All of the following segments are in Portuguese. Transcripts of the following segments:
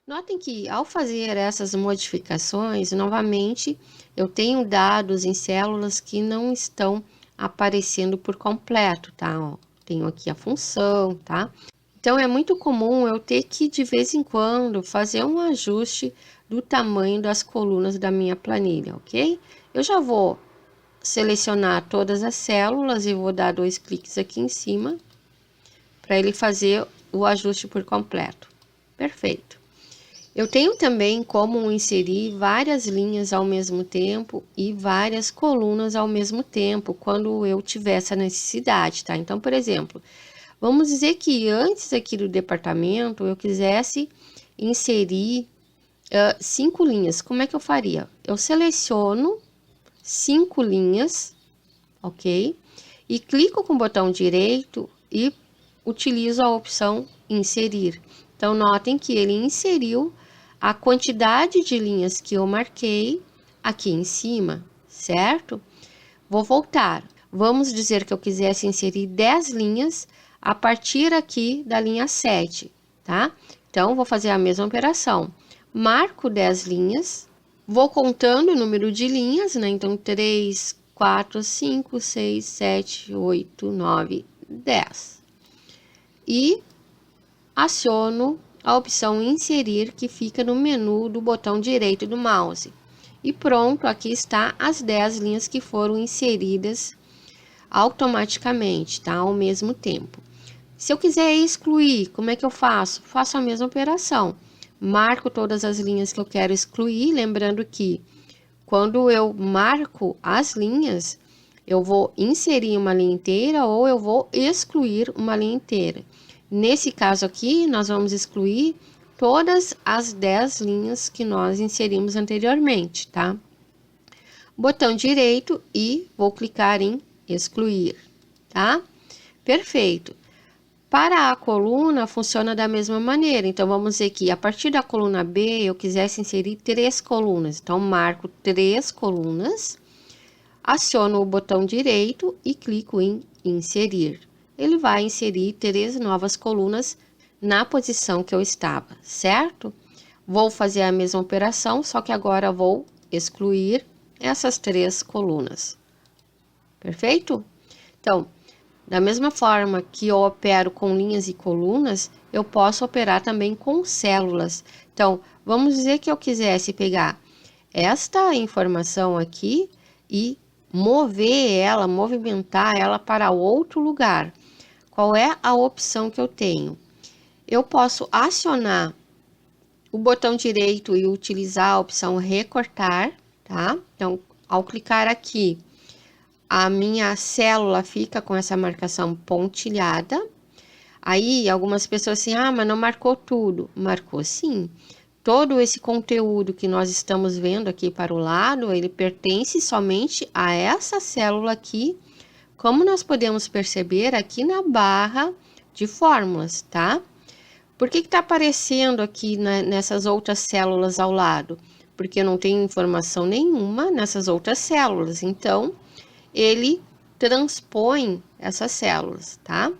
Notem que ao fazer essas modificações, novamente, eu tenho dados em células que não estão aparecendo por completo, tá? Ó, tenho aqui a função, tá? Então, é muito comum eu ter que, de vez em quando, fazer um ajuste do tamanho das colunas da minha planilha, ok? Eu já vou selecionar todas as células e vou dar 2 cliques aqui em cima para ele fazer o ajuste por completo. Perfeito. Eu tenho também como inserir várias linhas ao mesmo tempo e várias colunas ao mesmo tempo, quando eu tiver essa necessidade, tá? Então, por exemplo, vamos dizer que antes aqui do departamento eu quisesse inserir 5 linhas. Como é que eu faria? Eu seleciono 5 linhas, ok? E clico com o botão direito e utilizo a opção inserir. Então, notem que ele inseriu a quantidade de linhas que eu marquei aqui em cima, certo? Vou voltar. Vamos dizer que eu quisesse inserir 10 linhas a partir aqui da linha 7, tá? Então, vou fazer a mesma operação. Marco 10 linhas, vou contando o número de linhas, né? Então, 3, 4, 5, 6, 7, 8, 9, 10. E aciono a opção inserir, que fica no menu do botão direito do mouse. E pronto, aqui está as 10 linhas que foram inseridas automaticamente, tá? Ao mesmo tempo. Se eu quiser excluir, como é que eu faço? Faço a mesma operação. Marco todas as linhas que eu quero excluir, lembrando que quando eu marco as linhas, eu vou inserir uma linha inteira ou eu vou excluir uma linha inteira. Nesse caso aqui, nós vamos excluir todas as 10 linhas que nós inserimos anteriormente, tá? Botão direito e vou clicar em excluir, tá? Perfeito. Para a coluna, funciona da mesma maneira. Então, vamos dizer que a partir da coluna B, eu quisesse inserir 3 colunas. Então, marco 3 colunas, aciono o botão direito e clico em inserir. Ele vai inserir 3 novas colunas na posição que eu estava, certo? Vou fazer a mesma operação, só que agora vou excluir essas 3 colunas. Perfeito? Então, da mesma forma que eu opero com linhas e colunas, eu posso operar também com células. Então, vamos dizer que eu quisesse pegar esta informação aqui e movimentar ela para outro lugar. Qual é a opção que eu tenho? Eu posso acionar o botão direito e utilizar a opção recortar, tá? Então, ao clicar aqui, a minha célula fica com essa marcação pontilhada. Aí, algumas pessoas assim, mas não marcou tudo. Marcou sim. Todo esse conteúdo que nós estamos vendo aqui para o lado, ele pertence somente a essa célula aqui, como nós podemos perceber aqui na barra de fórmulas, tá? Por que está aparecendo aqui nessas outras células ao lado? Porque eu não tenho informação nenhuma nessas outras células, então ele transpõe essas células, tá?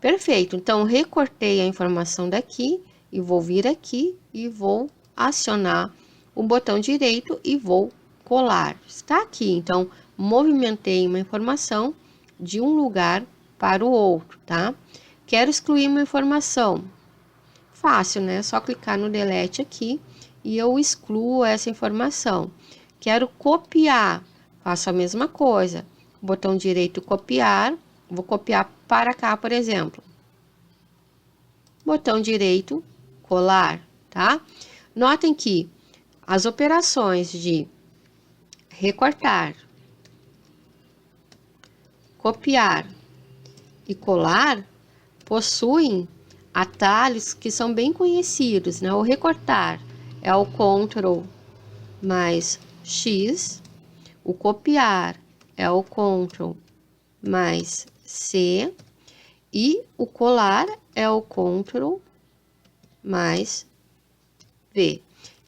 Perfeito, então recortei a informação daqui e vou vir aqui e vou acionar o botão direito e vou colar. Está aqui, então movimentei uma informação de um lugar para o outro, tá? Quero excluir uma informação. Fácil, né? Só clicar no delete aqui e eu excluo essa informação. Quero copiar, faço a mesma coisa. Botão direito copiar, vou copiar para cá, por exemplo. Botão direito colar, tá? Notem que as operações de recortar, copiar e colar possuem atalhos que são bem conhecidos, né? O recortar é o Ctrl mais X, o copiar é o Ctrl mais C e o colar é o Ctrl mais V.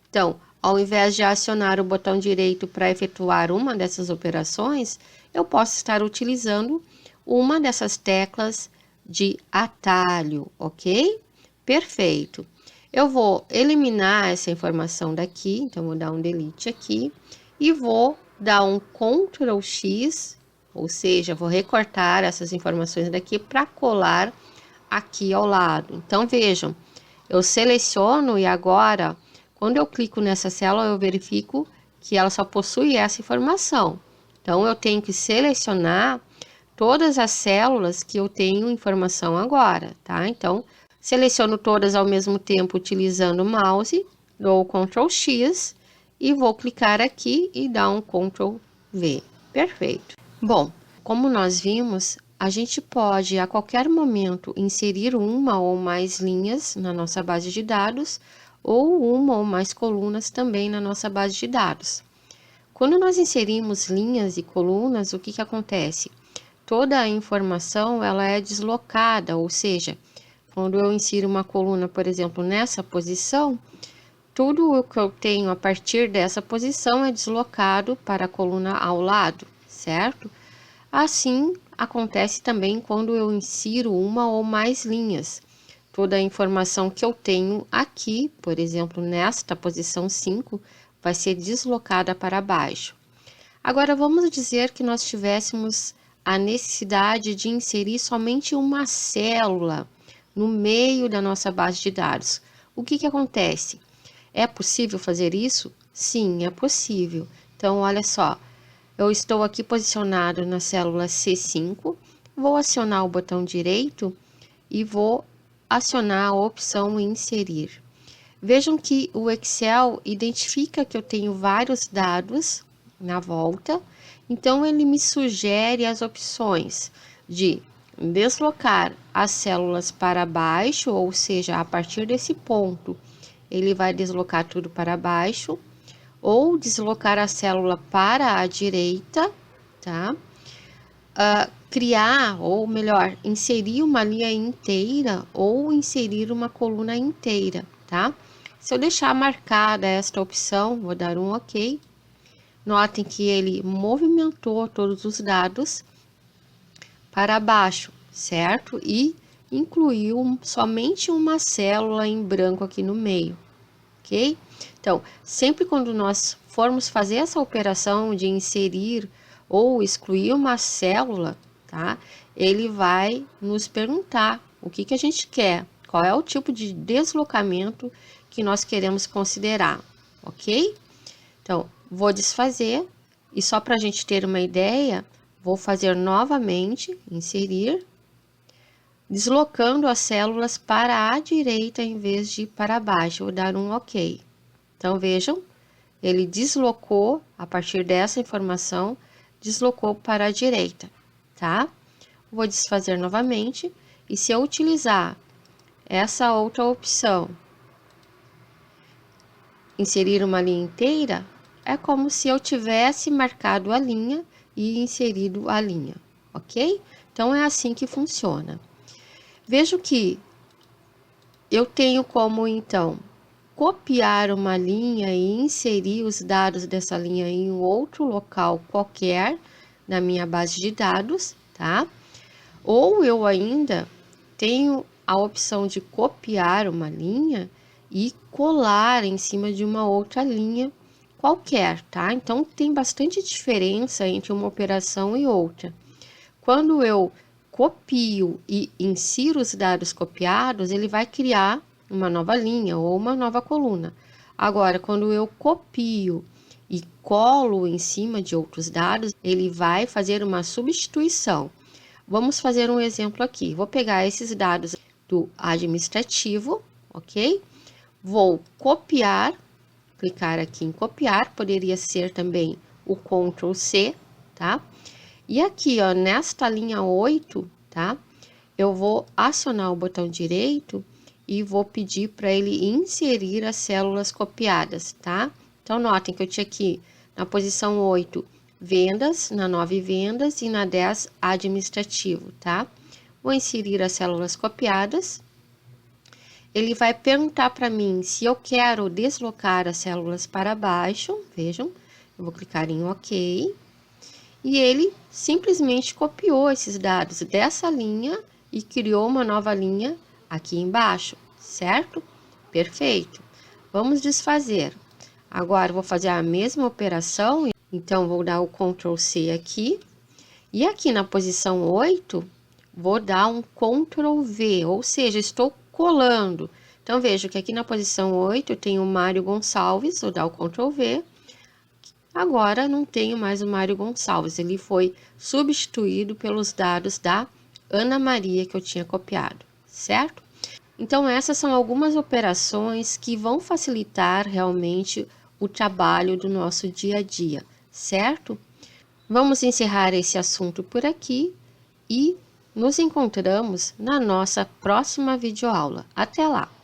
Então, ao invés de acionar o botão direito para efetuar uma dessas operações, eu posso estar utilizando uma dessas teclas de atalho, ok? Perfeito. Eu vou eliminar essa informação daqui, então vou dar um delete aqui e vou dar um Ctrl X, ou seja, vou recortar essas informações daqui para colar aqui ao lado. Então vejam, eu seleciono e agora, quando eu clico nessa célula, eu verifico que ela só possui essa informação. Então eu tenho que selecionar todas as células que eu tenho informação agora, tá? Então, seleciono todas ao mesmo tempo utilizando o mouse, dou o Ctrl X e vou clicar aqui e dar um Ctrl V. Perfeito. Bom, como nós vimos, a gente pode a qualquer momento inserir uma ou mais linhas na nossa base de dados ou uma ou mais colunas também na nossa base de dados. Quando nós inserimos linhas e colunas, o que acontece? Toda a informação ela é deslocada, ou seja, quando eu insiro uma coluna, por exemplo, nessa posição, tudo o que eu tenho a partir dessa posição é deslocado para a coluna ao lado, certo? Assim, acontece também quando eu insiro uma ou mais linhas. Toda a informação que eu tenho aqui, por exemplo, nesta posição 5, vai ser deslocada para baixo. Agora, vamos dizer que nós tivéssemos a necessidade de inserir somente uma célula no meio da nossa base de dados. O que acontece? É possível fazer isso? Sim, é possível. Então, olha só, eu estou aqui posicionado na célula C5, vou acionar o botão direito e vou acionar a opção inserir. Vejam que o Excel identifica que eu tenho vários dados na volta, então ele me sugere as opções de deslocar as células para baixo, ou seja, a partir desse ponto, ele vai deslocar tudo para baixo, ou deslocar a célula para a direita, tá? Criar, ou melhor, inserir uma linha inteira ou inserir uma coluna inteira, tá? Se eu deixar marcada esta opção, vou dar um OK. Notem que ele movimentou todos os dados para baixo, certo? E incluiu somente uma célula em branco aqui no meio, ok? Então, sempre quando nós formos fazer essa operação de inserir ou excluir uma célula, tá? Ele vai nos perguntar o que a gente quer, qual é o tipo de deslocamento que nós queremos considerar, ok? Então, vou desfazer e só para a gente ter uma ideia, vou fazer novamente, inserir, deslocando as células para a direita em vez de para baixo. Vou dar um OK. Então, vejam, ele deslocou, a partir dessa informação, deslocou para a direita, tá? Vou desfazer novamente e se eu utilizar essa outra opção, inserir uma linha inteira, é como se eu tivesse marcado a linha e inserido a linha, ok? Então, é assim que funciona. Vejo que eu tenho como, então, copiar uma linha e inserir os dados dessa linha em outro local qualquer na minha base de dados, tá? Ou eu ainda tenho a opção de copiar uma linha e colar em cima de uma outra linha qualquer, tá? Então, tem bastante diferença entre uma operação e outra. Quando eu copio e insiro os dados copiados, ele vai criar uma nova linha ou uma nova coluna. Agora, quando eu copio e colo em cima de outros dados, ele vai fazer uma substituição. Vamos fazer um exemplo aqui. Vou pegar esses dados do administrativo, ok? Vou copiar, clicar aqui em copiar, poderia ser também o Ctrl C, tá? E aqui, ó, nesta linha 8, tá? Eu vou acionar o botão direito e vou pedir para ele inserir as células copiadas, tá? Então, notem que eu tinha aqui na posição 8, vendas, na 9, vendas e na 10, administrativo, tá? Vou inserir as células copiadas. Ele vai perguntar para mim se eu quero deslocar as células para baixo, vejam, eu vou clicar em OK. E ele simplesmente copiou esses dados dessa linha e criou uma nova linha aqui embaixo, certo? Perfeito. Vamos desfazer. Agora, vou fazer a mesma operação, então vou dar o Ctrl C aqui. E aqui na posição 8, vou dar um Ctrl V, ou seja, estou colando. Então, vejo que aqui na posição 8 eu tenho o Mário Gonçalves, vou dar o Ctrl V. Agora, não tenho mais o Mário Gonçalves, ele foi substituído pelos dados da Ana Maria que eu tinha copiado, certo? Então, essas são algumas operações que vão facilitar realmente o trabalho do nosso dia a dia, certo? Vamos encerrar esse assunto por aqui e nos encontramos na nossa próxima videoaula. Até lá!